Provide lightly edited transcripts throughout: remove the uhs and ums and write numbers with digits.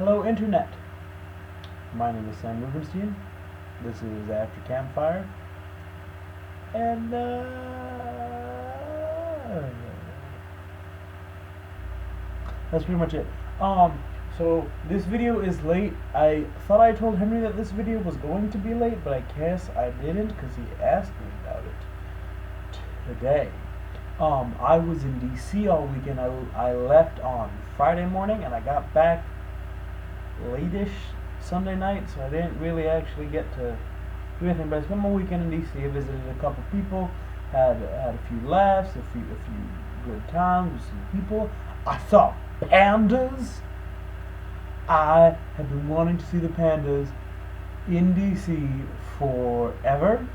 Hello, Internet. My name is Sam Rubenstein. This is After Campfire. And, that's pretty much it. So this video is late. I thought I told Henry that this video was going to be late, but I guess I didn't because he asked me about it today. I was in DC all weekend. I left on Friday morning and I got back late-ish Sunday night, so I didn't really actually get to do anything. But I spent my weekend in DC. I visited a couple people, had a few laughs, a few good times with some people. I saw pandas. I have been wanting to see the pandas in DC forever,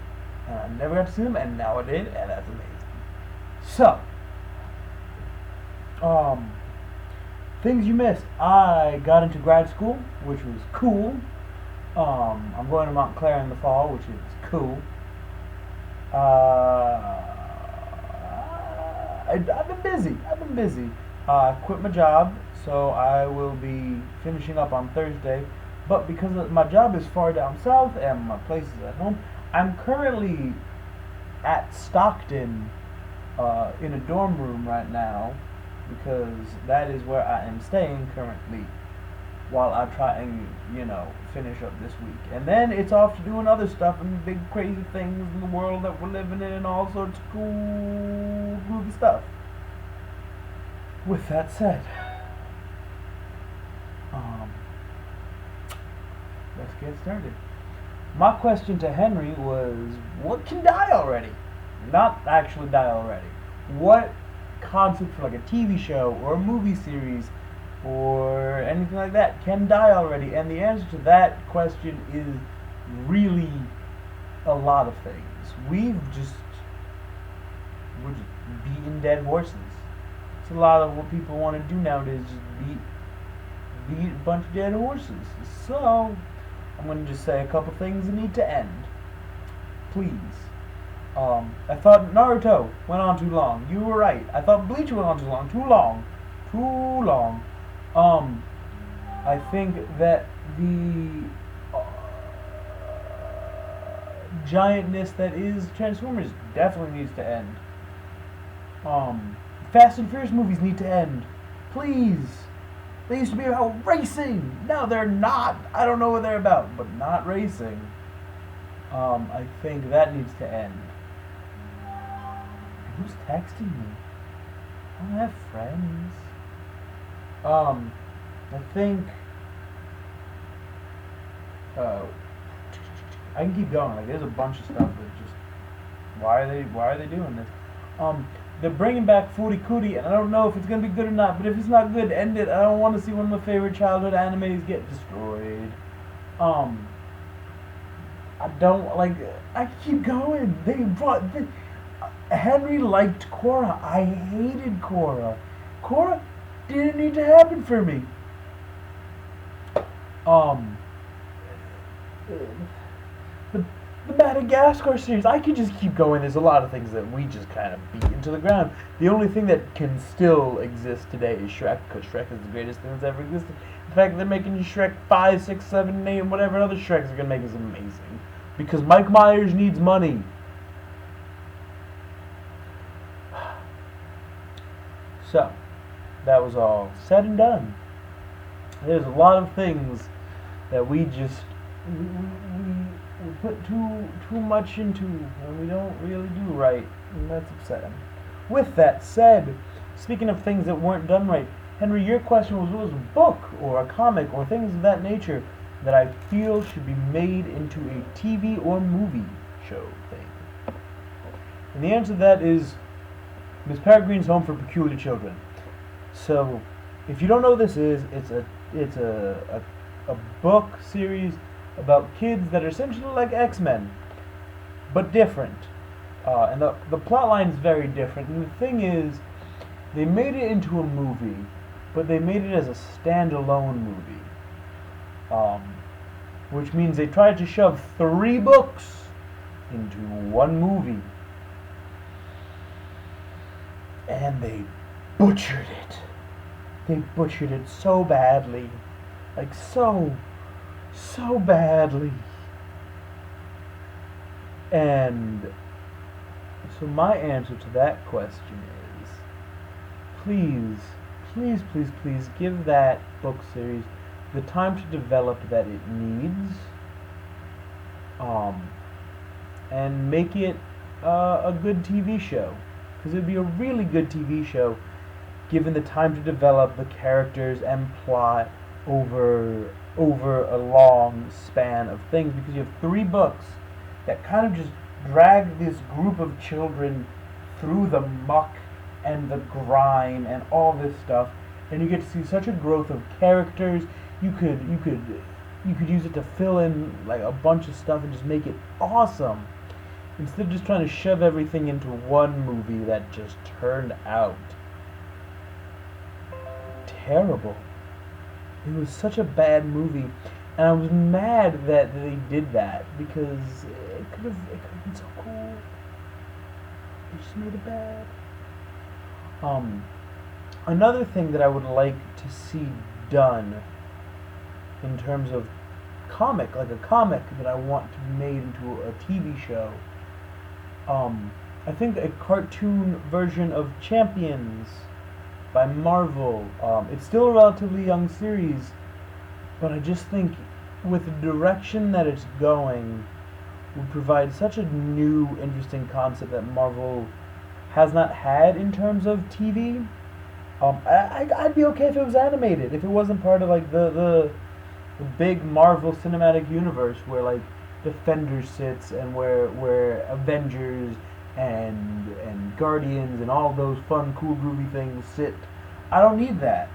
and I never got to see them, and now I did, and that's amazing. So, things you missed. I got into grad school, which was cool. I'm going to Montclair in the fall, which is cool. I've been busy. I quit my job, so I will be finishing up on Thursday. But because my job is far down south and my place is at home, I'm currently at Stockton in a dorm room right now, because that is where I am staying currently while I try and, finish up this week. And then it's off to doing other stuff and big crazy things in the world that we're living in and all sorts of cool, groovy stuff. With that said, let's get started. My question to Henry was, what can die already? Not actually die already. What concept for like a TV show or a movie series or anything like that can die already? And the answer to that question is really a lot of things. We're just beating dead horses. It's a lot of what people want to do nowadays, just beat a bunch of dead horses. So I'm going to just say a couple things that need to end. Please. I thought Naruto went on too long. You were right. I thought Bleach went on too long. Too long. I think that the giantness that is Transformers definitely needs to end. Fast and Furious movies need to end. Please. They used to be about racing. Now they're not. I don't know what they're about, but not racing. I think that needs to end. Who's texting me? I don't have friends. I think I can keep going. Like, there's a bunch of stuff that just why are they doing this? They're bringing back Footy Cootie, and I don't know if it's gonna be good or not. But if it's not good, end it. I don't want to see one of my favorite childhood animes get destroyed. I don't like. I keep going. Henry liked Korra. I hated Korra. Korra didn't need to happen for me. The Madagascar series. I could just keep going. There's a lot of things that we just kind of beat into the ground. The only thing that can still exist today is Shrek, because Shrek is the greatest thing that's ever existed. The fact that they're making Shrek 5, 6, 7, 8, and whatever other Shreks are going to make is amazing. Because Mike Myers needs money. So, that was all said and done. There's a lot of things that we just we put too much into and we don't really do right, and that's upsetting. With that said, speaking of things that weren't done right, Henry, your question was, what was a book or a comic or things of that nature that I feel should be made into a TV or movie show thing? And the answer to that is Miss Peregrine's Home for Peculiar Children. So, if you don't know what this is, it's a book series about kids that are essentially like X-Men, but different. And the plot line is very different. And the thing is, they made it into a movie, but they made it as a standalone movie. Which means they tried to shove 3 books into one movie. And they butchered it. They butchered it so badly. like so badly. And so my answer to that question is, please, please give that book series the time to develop that it needs, um, and make it a good TV show. Because it would be a really good TV show given the time to develop the characters and plot over a long span of things. Because you have 3 books that kind of just drag this group of children through the muck and the grime and all this stuff, and you get to see such a growth of characters. You could use it to fill in like a bunch of stuff and just make it awesome, instead of just trying to shove everything into one movie that just turned out terrible. It was such a bad movie, and I was mad that they did that, because it could have been so cool. They just made it bad. Another thing that I would like to see done in terms of like a comic that I want to be made into a TV show. I think a cartoon version of Champions by Marvel. It's still a relatively young series, but I just think with the direction that it's going would provide such a new, interesting concept that Marvel has not had in terms of TV. I'd be okay if it was animated, if it wasn't part of like the big Marvel Cinematic Universe where like Defenders sits, and where Avengers and Guardians and all those fun, cool, groovy things sit. I don't need that,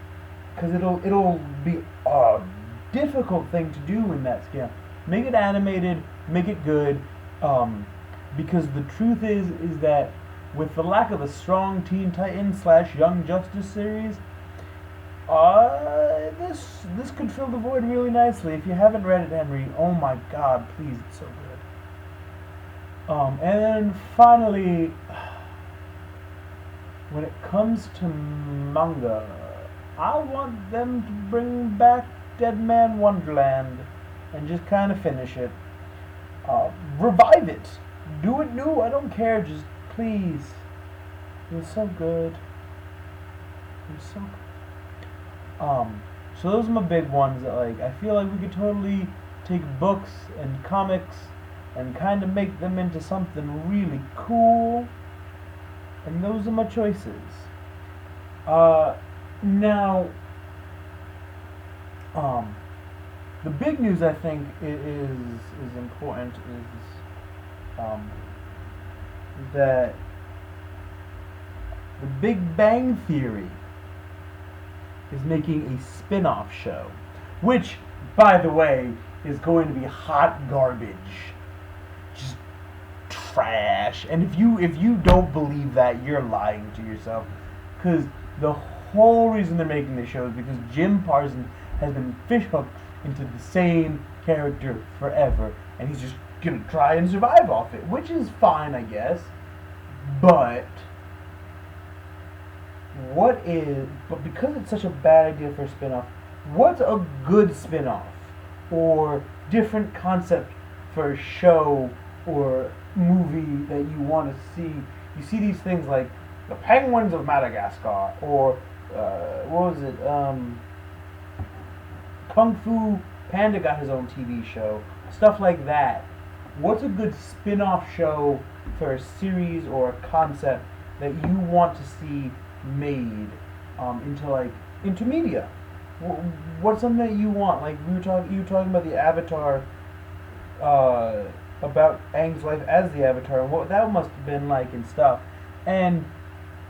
because it'll be a difficult thing to do in that scale. Make it animated, make it good, because the truth is that with the lack of a strong Teen Titans / Young Justice series, this could fill the void really nicely. If you haven't read it, Henry, oh my God, please, it's so good. And then finally, when it comes to manga, I want them to bring back Dead Man Wonderland and just kind of finish it. Revive it. Do it new. I don't care. Just please. It was so good. It was so good. So those are my big ones that, like, I feel like we could totally take books and comics and kind of make them into something really cool. And those are my choices. Now, the big news I think is important is that the Big Bang Theory is making a spin-off show, which, by the way, is going to be hot garbage, just trash. And if you don't believe that, you're lying to yourself, because the whole reason they're making this show is because Jim Parsons has been fishhooked into the same character forever, and he's just gonna try and survive off it, which is fine, I guess. But because it's such a bad idea for a spin-off, what's a good spin-off or different concept for a show or movie that you want to see? You see these things like the Penguins of Madagascar, or what was it? Kung Fu Panda got his own TV show, stuff like that. What's a good spin-off show for a series or a concept that you want to see made into media? What's something that you want? Like you were talking about the Avatar, about Aang's life as the Avatar, and what that must have been like and stuff. And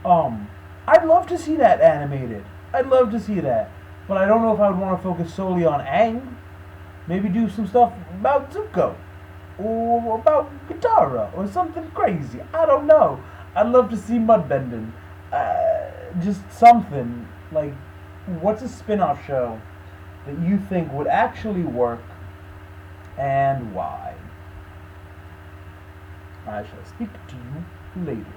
I'd love to see that animated. I'd love to see that, but I don't know if I would want to focus solely on Aang. Maybe do some stuff about Zuko, or about Katara, or something crazy. I don't know. I'd love to see mudbending. Just something like, what's a spin-off show that you think would actually work, and why? I shall speak to you later.